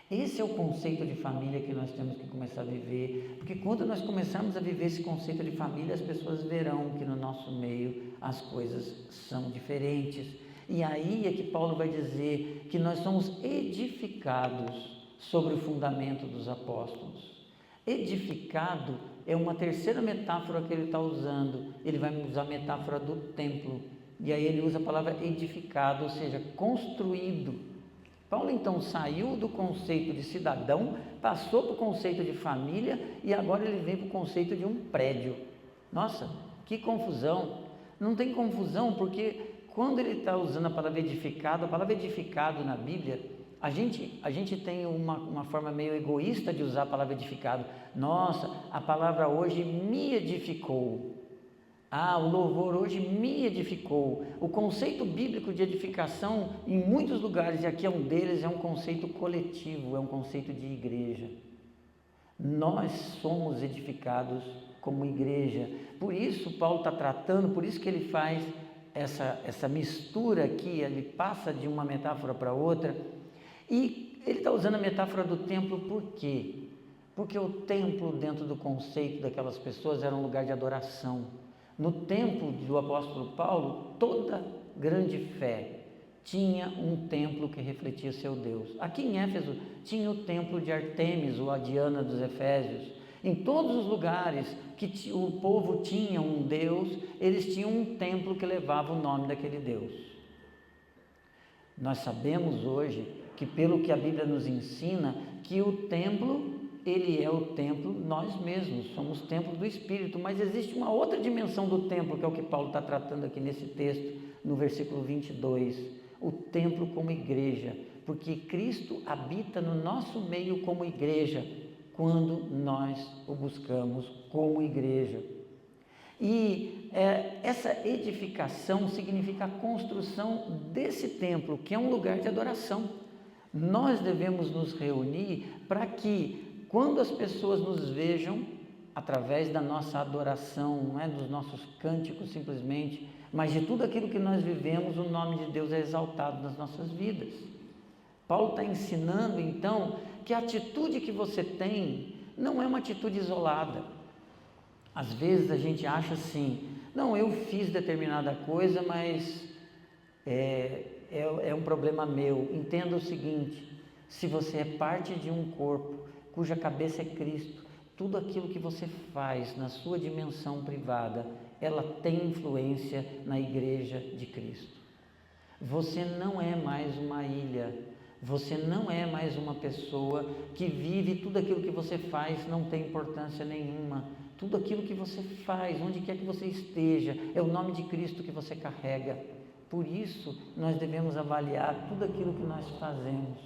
Esse é o conceito de família que nós temos que começar a viver, porque quando nós começarmos a viver esse conceito de família, as pessoas verão que no nosso meio as coisas são diferentes. E aí é que Paulo vai dizer que nós somos edificados sobre o fundamento dos apóstolos. Edificado é uma terceira metáfora que ele está usando. Ele vai usar a metáfora do templo. E aí ele usa a palavra edificado, ou seja, construído. Paulo então saiu do conceito de cidadão, passou para o conceito de família e agora ele vem para o conceito de um prédio. Nossa, que confusão! Não tem confusão porque quando ele está usando a palavra edificado na Bíblia, a gente tem uma forma meio egoísta de usar a palavra edificado. Nossa, a palavra hoje me edificou. O louvor hoje me edificou. O conceito bíblico de edificação, em muitos lugares, e aqui é um deles, é um conceito coletivo, é um conceito de igreja. Nós somos edificados como igreja. Por isso Paulo está tratando, por isso que ele faz essa mistura aqui, ele passa de uma metáfora para outra. E ele está usando a metáfora do templo por quê? Porque o templo, dentro do conceito daquelas pessoas, era um lugar de adoração. No templo do apóstolo Paulo, toda grande fé tinha um templo que refletia seu Deus. Aqui em Éfeso tinha o templo de Artemis, ou a Diana dos Efésios. Em todos os lugares que o povo tinha um Deus, eles tinham um templo que levava o nome daquele Deus. Nós sabemos hoje que, pelo que a Bíblia nos ensina, que o templo, ele é o templo, nós mesmos, somos templo do Espírito, mas existe uma outra dimensão do templo, que é o que Paulo está tratando aqui nesse texto, no versículo 22, o templo como igreja, porque Cristo habita no nosso meio como igreja, quando nós o buscamos como igreja. E essa edificação significa a construção desse templo, que é um lugar de adoração. Nós devemos nos reunir para que, quando as pessoas nos vejam, através da nossa adoração, não é dos nossos cânticos simplesmente, mas de tudo aquilo que nós vivemos, o nome de Deus é exaltado nas nossas vidas. Paulo está ensinando então que a atitude que você tem não é uma atitude isolada. Às vezes a gente acha assim, não, eu fiz determinada coisa, mas é um problema meu. Entenda o seguinte, se você é parte de um corpo cuja cabeça é Cristo, tudo aquilo que você faz na sua dimensão privada, ela tem influência na igreja de Cristo. Você não é mais uma ilha, você não é mais uma pessoa que vive, tudo aquilo que você faz não tem importância nenhuma. Tudo aquilo que você faz, onde quer que você esteja, é o nome de Cristo que você carrega. Por isso, nós devemos avaliar tudo aquilo que nós fazemos.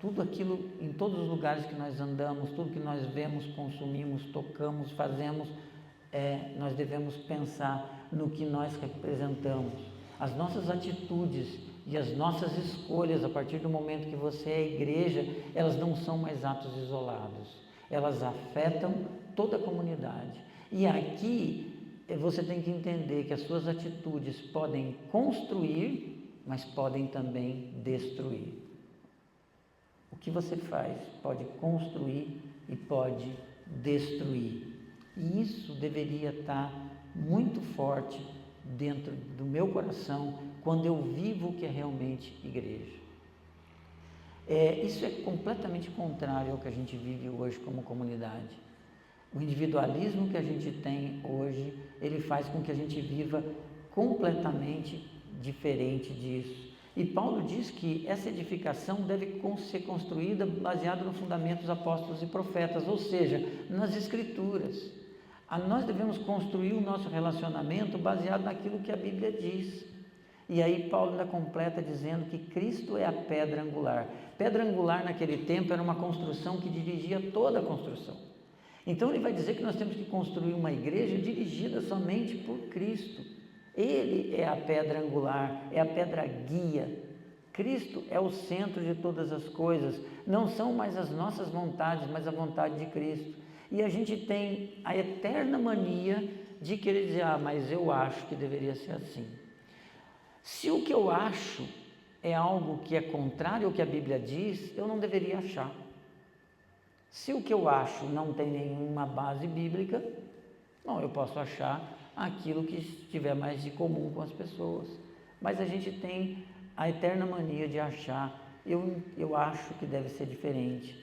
Tudo aquilo, em todos os lugares que nós andamos, tudo que nós vemos, consumimos, tocamos, fazemos, nós devemos pensar no que nós representamos. As nossas atitudes e as nossas escolhas, a partir do momento que você é igreja, elas não são mais atos isolados. Elas afetam toda a comunidade. E aqui você tem que entender que as suas atitudes podem construir, mas podem também destruir. O que você faz pode construir e pode destruir. E isso deveria estar muito forte dentro do meu coração quando eu vivo o que é realmente igreja. Isso é completamente contrário ao que a gente vive hoje como comunidade. O individualismo que a gente tem hoje, ele faz com que a gente viva completamente diferente disso. E Paulo diz que essa edificação deve ser construída baseada no fundamento dos apóstolos e profetas, ou seja, nas Escrituras. Nós devemos construir o nosso relacionamento baseado naquilo que a Bíblia diz. E aí Paulo ainda completa dizendo que Cristo é a pedra angular. Pedra angular naquele tempo era uma construção que dirigia toda a construção. Então ele vai dizer que nós temos que construir uma igreja dirigida somente por Cristo. Ele é a pedra angular, é a pedra guia. Cristo é o centro de todas as coisas. Não são mais as nossas vontades, mas a vontade de Cristo. E a gente tem a eterna mania de querer dizer, mas eu acho que deveria ser assim. Se o que eu acho é algo que é contrário ao que a Bíblia diz, eu não deveria achar. Se o que eu acho não tem nenhuma base bíblica, não, eu posso achar aquilo que estiver mais de comum com as pessoas. Mas a gente tem a eterna mania de achar, eu acho que deve ser diferente.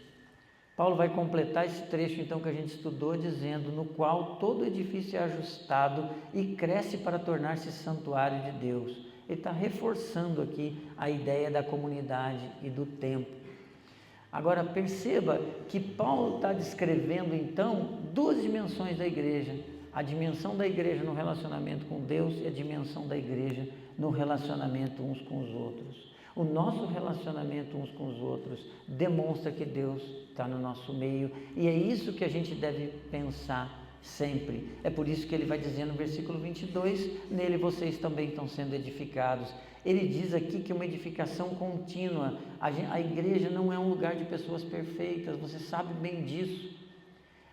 Paulo vai completar esse trecho então que a gente estudou dizendo, no qual todo edifício é ajustado e cresce para tornar-se santuário de Deus. Ele está reforçando aqui a ideia da comunidade e do templo. Agora perceba que Paulo está descrevendo então duas dimensões da igreja. A dimensão da igreja no relacionamento com Deus e a dimensão da igreja no relacionamento uns com os outros. O nosso relacionamento uns com os outros demonstra que Deus está no nosso meio e é isso que a gente deve pensar sempre. É por isso que ele vai dizer no versículo 22, nele vocês também estão sendo edificados. Ele diz aqui que é uma edificação contínua. A igreja não é um lugar de pessoas perfeitas, você sabe bem disso.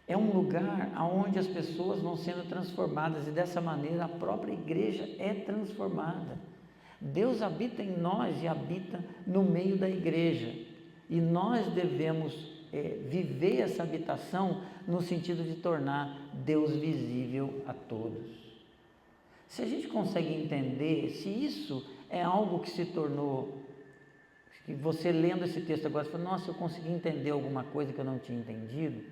É um lugar onde as pessoas vão sendo transformadas e dessa maneira a própria igreja é transformada. Deus habita em nós e habita no meio da igreja. E nós devemos viver essa habitação no sentido de tornar Deus visível a todos. Se a gente consegue entender, se isso é algo que se tornou, que você lendo esse texto agora, você fala, nossa, eu consegui entender alguma coisa que eu não tinha entendido,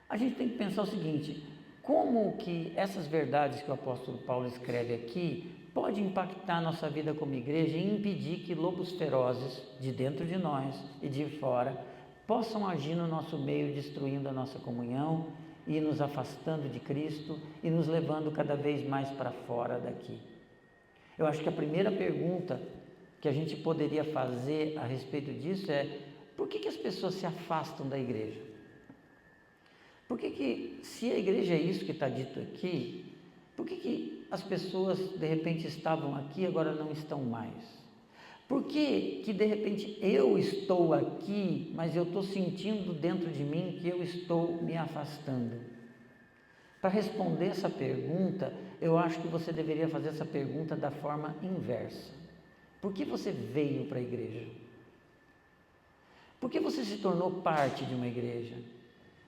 a gente tem que pensar o seguinte, como que essas verdades que o apóstolo Paulo escreve aqui pode impactar a nossa vida como igreja e impedir que lobos ferozes de dentro de nós e de fora possam agir no nosso meio, destruindo a nossa comunhão e nos afastando de Cristo e nos levando cada vez mais para fora daqui. Eu acho que a primeira pergunta que a gente poderia fazer a respeito disso é: por que as pessoas se afastam da igreja? Por que se a igreja é isso que está dito aqui, por que as pessoas de repente estavam aqui e agora não estão mais? Por que de repente eu estou aqui, mas eu estou sentindo dentro de mim que eu estou me afastando? Para responder essa pergunta, eu acho que você deveria fazer essa pergunta da forma inversa. Por que você veio para a igreja? Por que você se tornou parte de uma igreja?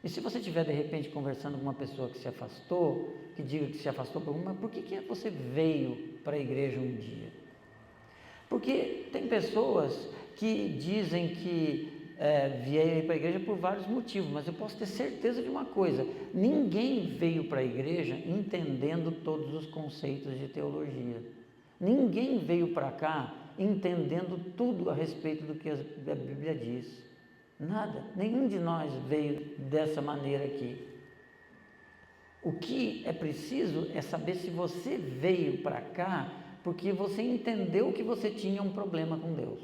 E se você estiver de repente conversando com uma pessoa que se afastou, que diga que se afastou por uma, por que você veio para a igreja um dia? Porque tem pessoas que dizem que vieram para a igreja por vários motivos, mas eu posso ter certeza de uma coisa: ninguém veio para a igreja entendendo todos os conceitos de teologia. Ninguém veio para cá entendendo tudo a respeito do que a Bíblia diz. Nada, nenhum de nós veio dessa maneira aqui. O que é preciso é saber se você veio para cá porque você entendeu que você tinha um problema com Deus.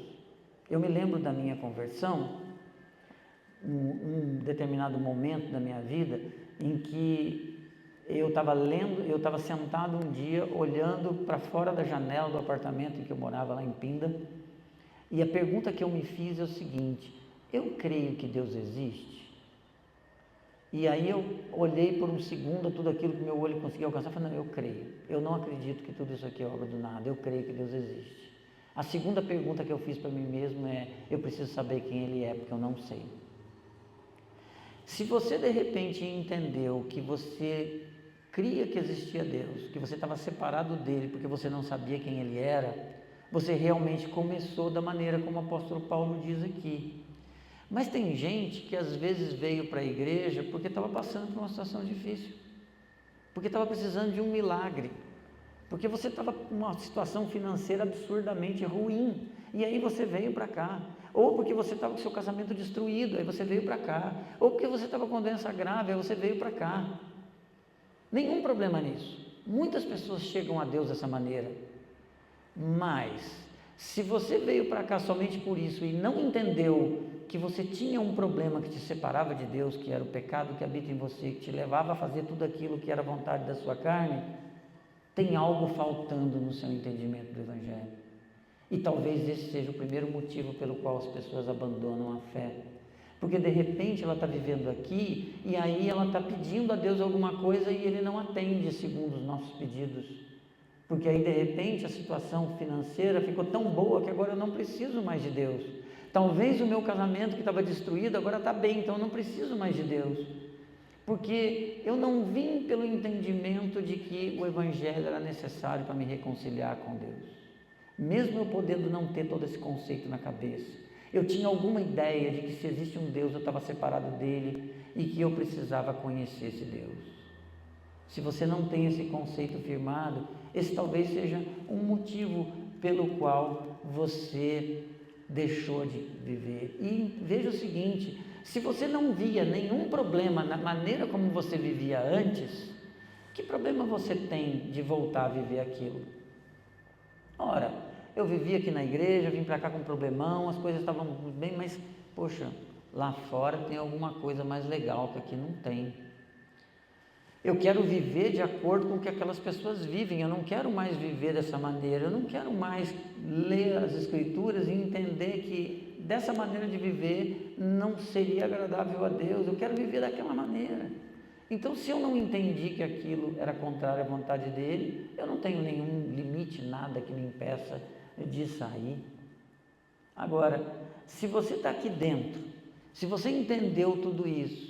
Eu me lembro da minha conversão, um determinado momento da minha vida, em que eu estava sentado um dia, olhando para fora da janela do apartamento em que eu morava lá em Pinda, e a pergunta que eu me fiz é o seguinte: eu creio que Deus existe? E aí eu olhei por um segundo tudo aquilo que meu olho conseguia alcançar e falei, não, eu creio. Eu não acredito que tudo isso aqui é obra do nada, eu creio que Deus existe. A segunda pergunta que eu fiz para mim mesmo é: eu preciso saber quem Ele é, porque eu não sei. Se você de repente entendeu que você cria que existia Deus, que você estava separado dele porque você não sabia quem ele era, você realmente começou da maneira como o apóstolo Paulo diz aqui. Mas tem gente que às vezes veio para a igreja porque estava passando por uma situação difícil, porque estava precisando de um milagre, porque você estava com uma situação financeira absurdamente ruim, e aí você veio para cá, ou porque você estava com seu casamento destruído, aí você veio para cá, ou porque você estava com doença grave, aí você veio para cá. Nenhum problema nisso. Muitas pessoas chegam a Deus dessa maneira, mas se você veio para cá somente por isso e não entendeu que você tinha um problema que te separava de Deus, que era o pecado que habita em você, que te levava a fazer tudo aquilo que era vontade da sua carne, tem algo faltando no seu entendimento do Evangelho. E talvez esse seja o primeiro motivo pelo qual as pessoas abandonam a fé. Porque de repente ela está vivendo aqui e aí ela está pedindo a Deus alguma coisa e Ele não atende segundo os nossos pedidos. Porque aí de repente a situação financeira ficou tão boa que agora eu não preciso mais de Deus. Talvez o meu casamento que estava destruído agora está bem, então eu não preciso mais de Deus. Porque eu não vim pelo entendimento de que o Evangelho era necessário para me reconciliar com Deus. Mesmo eu podendo não ter todo esse conceito na cabeça, eu tinha alguma ideia de que se existe um Deus eu estava separado dele e que eu precisava conhecer esse Deus. Se você não tem esse conceito firmado, esse talvez seja um motivo pelo qual você deixou de viver. E veja o seguinte, se você não via nenhum problema na maneira como você vivia antes, que problema você tem de voltar a viver aquilo? Ora, eu vivia aqui na igreja, vim para cá com um problemão, as coisas estavam bem, mas, poxa, lá fora tem alguma coisa mais legal que aqui não tem. Eu quero viver de acordo com o que aquelas pessoas vivem, eu não quero mais viver dessa maneira, eu não quero mais ler as Escrituras e entender que dessa maneira de viver não seria agradável a Deus, eu quero viver daquela maneira. Então, se eu não entendi que aquilo era contrário à vontade dele, eu não tenho nenhum limite, nada que me impeça de sair. Agora, se você está aqui dentro, se você entendeu tudo isso,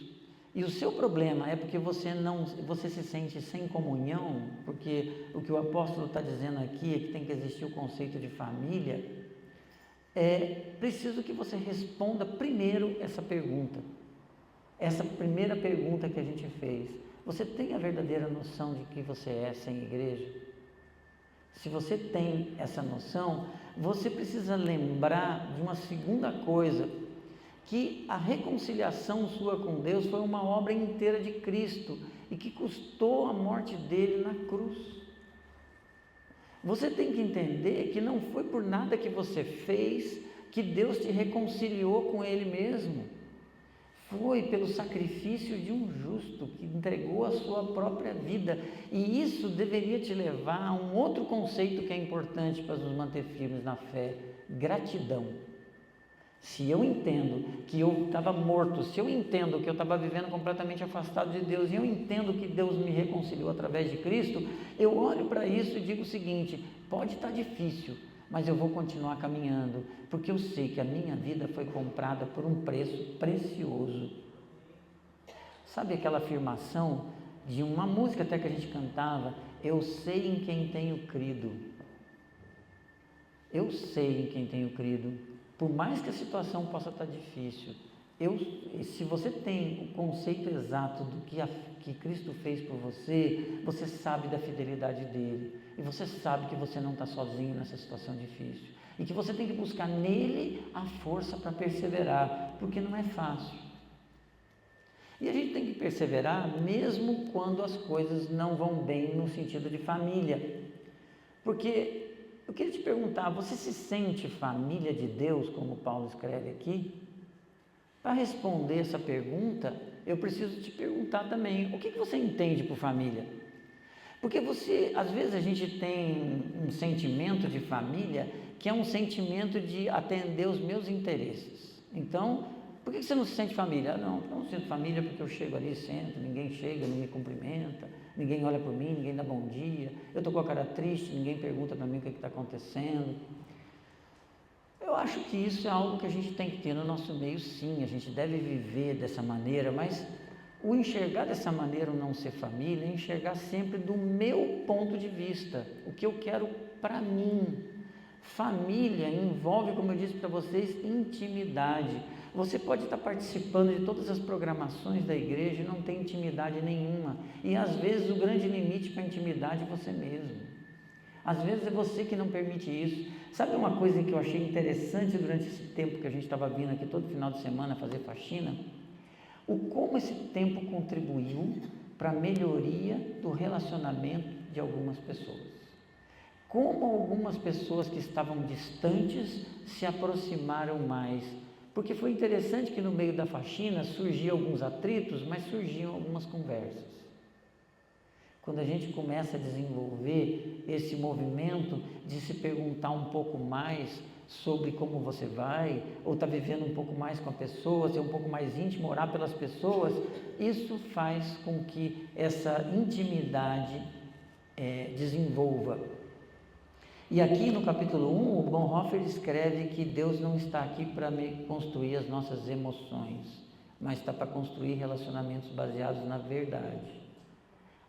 e o seu problema é porque você se sente sem comunhão, porque o que o apóstolo está dizendo aqui é que tem que existir o conceito de família, é preciso que você responda primeiro essa pergunta. Essa primeira pergunta que a gente fez, você tem a verdadeira noção de que você é sem igreja? Se você tem essa noção, você precisa lembrar de uma segunda coisa, que a reconciliação sua com Deus foi uma obra inteira de Cristo e que custou a morte dele na cruz. Você tem que entender que não foi por nada que você fez que Deus te reconciliou com Ele mesmo. Foi pelo sacrifício de um justo que entregou a sua própria vida. E isso deveria te levar a um outro conceito que é importante para nos manter firmes na fé: gratidão. Se eu entendo que eu estava morto, se eu entendo que eu estava vivendo completamente afastado de Deus, e eu entendo que Deus me reconciliou através de Cristo, eu olho para isso e digo o seguinte: pode estar difícil, mas eu vou continuar caminhando, porque eu sei que a minha vida foi comprada por um preço precioso. Sabe aquela afirmação de uma música até que a gente cantava: eu sei em quem tenho crido. Eu sei em quem tenho crido. Por mais que a situação possa estar difícil, se você tem o conceito exato do que Cristo fez por você, você sabe da fidelidade dele, e você sabe que você não está sozinho nessa situação difícil, e que você tem que buscar nele a força para perseverar, porque não é fácil. E a gente tem que perseverar mesmo quando as coisas não vão bem no sentido de família, porque eu queria te perguntar, você se sente família de Deus, como Paulo escreve aqui? Para responder essa pergunta, eu preciso te perguntar também, o que você entende por família? Porque às vezes a gente tem um sentimento de família que é um sentimento de atender os meus interesses. Então, por que você não se sente família? Eu não sinto família porque eu chego ali, sento, ninguém chega, ninguém cumprimenta, ninguém olha por mim, ninguém dá bom dia, eu estou com a cara triste, ninguém pergunta para mim o que está acontecendo. Eu acho que isso é algo que a gente tem que ter no nosso meio, sim, a gente deve viver dessa maneira, mas O enxergar dessa maneira, o não ser família, é enxergar sempre do meu ponto de vista, o que eu quero para mim. Família envolve, como eu disse para vocês, intimidade. Você pode estar participando de todas as programações da igreja e não ter intimidade nenhuma. E às vezes o grande limite para a intimidade é você mesmo. Às vezes é você que não permite isso. Sabe uma coisa que eu achei interessante durante esse tempo que a gente estava vindo aqui todo final de semana fazer faxina? Como esse tempo contribuiu para a melhoria do relacionamento de algumas pessoas. Como algumas pessoas que estavam distantes se aproximaram mais. Porque foi interessante que no meio da faxina surgiam alguns atritos, mas surgiam algumas conversas. Quando a gente começa a desenvolver esse movimento de se perguntar um pouco mais sobre como você vai, ou está vivendo um pouco mais com a pessoa, ser um pouco mais íntimo, orar pelas pessoas, isso faz com que essa intimidade desenvolva. E aqui no capítulo 1, o Bonhoeffer escreve que Deus não está aqui para construir as nossas emoções, mas está para construir relacionamentos baseados na verdade.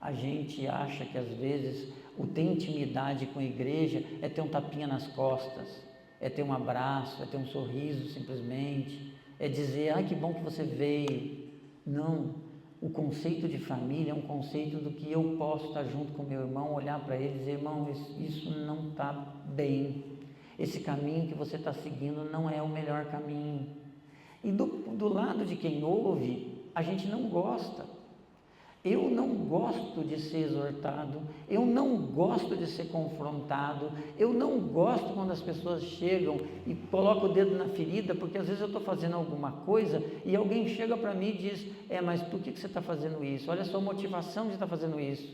A gente acha que às vezes o ter intimidade com a igreja é ter um tapinha nas costas, é ter um abraço, é ter um sorriso simplesmente, é dizer, ai que bom que você veio. Não, o conceito de família é um conceito do que eu posso estar junto com meu irmão, olhar para ele e dizer, irmão, isso não está bem, esse caminho que você está seguindo não é o melhor caminho. E do lado de quem ouve, a gente não gosta. Eu não gosto de ser exortado, eu não gosto de ser confrontado, eu não gosto quando as pessoas chegam e colocam o dedo na ferida, porque às vezes eu estou fazendo alguma coisa e alguém chega para mim e diz, mas por que você está fazendo isso? Olha a sua motivação de estar fazendo isso.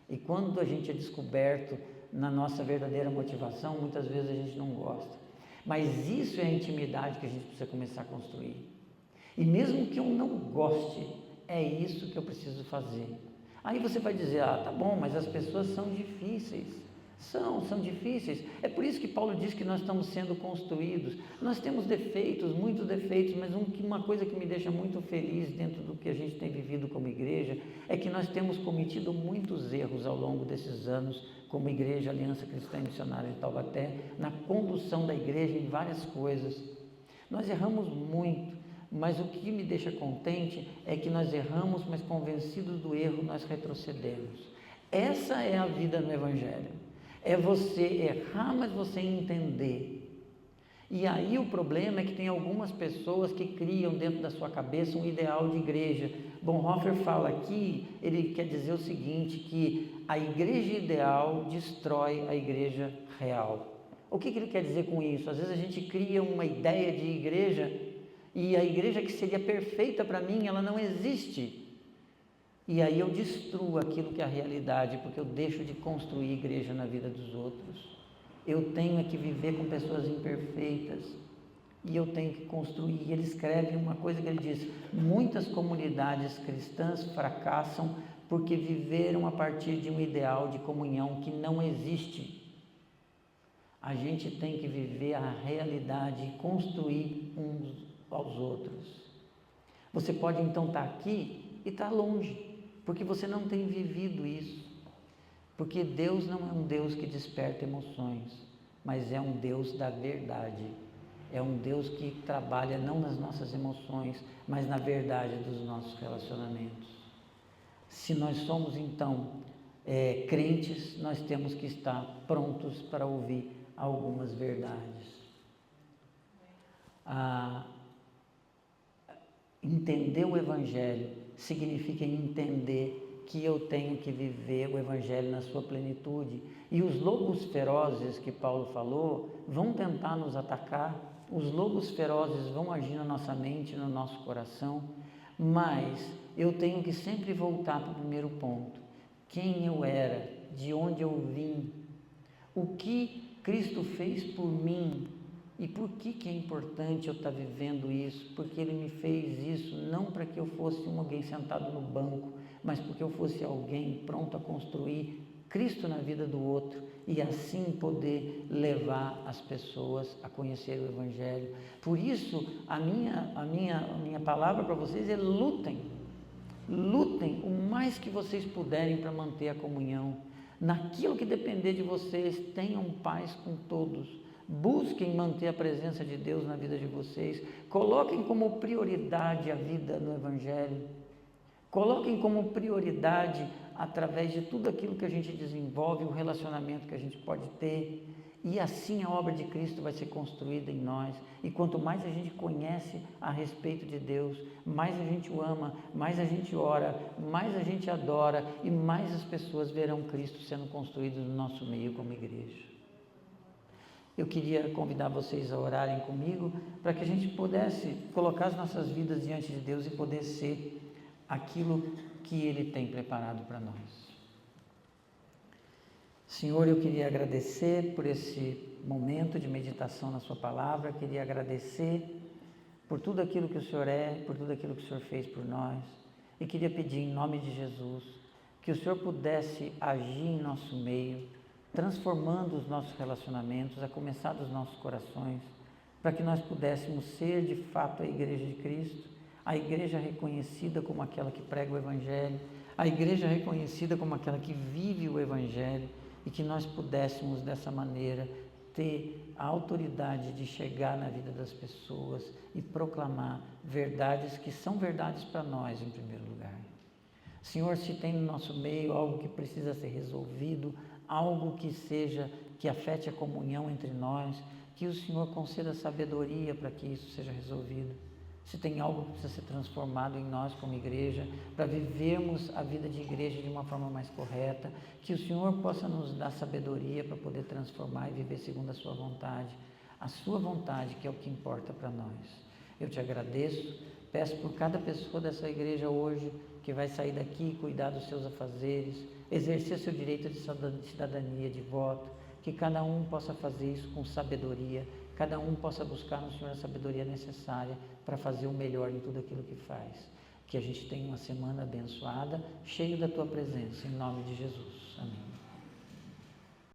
E quando a gente é descoberto na nossa verdadeira motivação, muitas vezes a gente não gosta. Mas isso é a intimidade que a gente precisa começar a construir. E mesmo que eu não goste, é isso que eu preciso fazer. Aí você vai dizer, tá bom, mas as pessoas são difíceis. São difíceis. É por isso que Paulo diz que nós estamos sendo construídos. Nós temos defeitos, muitos defeitos, mas uma coisa que me deixa muito feliz dentro do que a gente tem vivido como igreja, é que nós temos cometido muitos erros ao longo desses anos, como Igreja Aliança Cristã e Missionária de Taubaté, na condução da igreja em várias coisas. Nós erramos muito. Mas o que me deixa contente é que nós erramos, mas convencidos do erro nós retrocedemos. Essa é a vida no Evangelho. É você errar, mas você entender. E aí o problema é que tem algumas pessoas que criam dentro da sua cabeça um ideal de igreja. Bonhoeffer fala aqui, ele quer dizer o seguinte, que a igreja ideal destrói a igreja real. O que ele quer dizer com isso? Às vezes a gente cria uma ideia de igreja e a igreja que seria perfeita para mim, ela não existe. E aí eu destruo aquilo que é a realidade, porque eu deixo de construir igreja na vida dos outros. Eu tenho que viver com pessoas imperfeitas e eu tenho que construir. E ele escreve uma coisa que ele diz, muitas comunidades cristãs fracassam porque viveram a partir de um ideal de comunhão que não existe. A gente tem que viver a realidade e construir uns aos outros. Você pode então estar aqui e estar longe, porque você não tem vivido isso. Porque Deus não é um Deus que desperta emoções, mas é um Deus da verdade. É um Deus que trabalha não nas nossas emoções, mas na verdade dos nossos relacionamentos. Se nós somos então crentes, nós temos que estar prontos para ouvir algumas verdades. Entender o Evangelho significa entender que eu tenho que viver o Evangelho na sua plenitude. E os lobos ferozes que Paulo falou vão tentar nos atacar, os lobos ferozes vão agir na nossa mente, no nosso coração, mas eu tenho que sempre voltar para o primeiro ponto. Quem eu era, de onde eu vim, o que Cristo fez por mim. E por que é importante eu estar vivendo isso? Porque Ele me fez isso não para que eu fosse alguém sentado no banco, mas porque eu fosse alguém pronto a construir Cristo na vida do outro e assim poder levar as pessoas a conhecer o Evangelho. Por isso, a minha palavra para vocês é lutem. lutem o mais que vocês puderem para manter a comunhão. Naquilo que depender de vocês, tenham paz com todos. Busquem manter a presença de Deus na vida de vocês. Coloquem como prioridade a vida no Evangelho. Coloquem como prioridade, através de tudo aquilo que a gente desenvolve, o relacionamento que a gente pode ter. E assim a obra de Cristo vai ser construída em nós. E quanto mais a gente conhece a respeito de Deus, mais a gente o ama, mais a gente ora, mais a gente adora e mais as pessoas verão Cristo sendo construído no nosso meio como igreja. Eu queria convidar vocês a orarem comigo para que a gente pudesse colocar as nossas vidas diante de Deus e poder ser aquilo que Ele tem preparado para nós. Senhor, eu queria agradecer por esse momento de meditação na Sua Palavra, queria agradecer por tudo aquilo que o Senhor é, por tudo aquilo que o Senhor fez por nós, e queria pedir em nome de Jesus, que o Senhor pudesse agir em nosso meio, transformando os nossos relacionamentos, a começar dos nossos corações, para que nós pudéssemos ser de fato a Igreja de Cristo, a igreja reconhecida como aquela que prega o Evangelho, a igreja reconhecida como aquela que vive o Evangelho, e que nós pudéssemos dessa maneira ter a autoridade de chegar na vida das pessoas e proclamar verdades que são verdades para nós em primeiro lugar. Senhor, se tem no nosso meio algo que precisa ser resolvido, algo que afete a comunhão entre nós, que o Senhor conceda sabedoria para que isso seja resolvido. Se tem algo que precisa ser transformado em nós como igreja, para vivermos a vida de igreja de uma forma mais correta, que o Senhor possa nos dar sabedoria para poder transformar e viver segundo a sua vontade que é o que importa para nós. Eu te agradeço, peço por cada pessoa dessa igreja hoje, que vai sair daqui e cuidar dos seus afazeres, exercer seu direito de cidadania, de voto, que cada um possa fazer isso com sabedoria, cada um possa buscar no Senhor a sabedoria necessária para fazer o melhor em tudo aquilo que faz. Que a gente tenha uma semana abençoada, cheio da Tua presença, em nome de Jesus. Amém.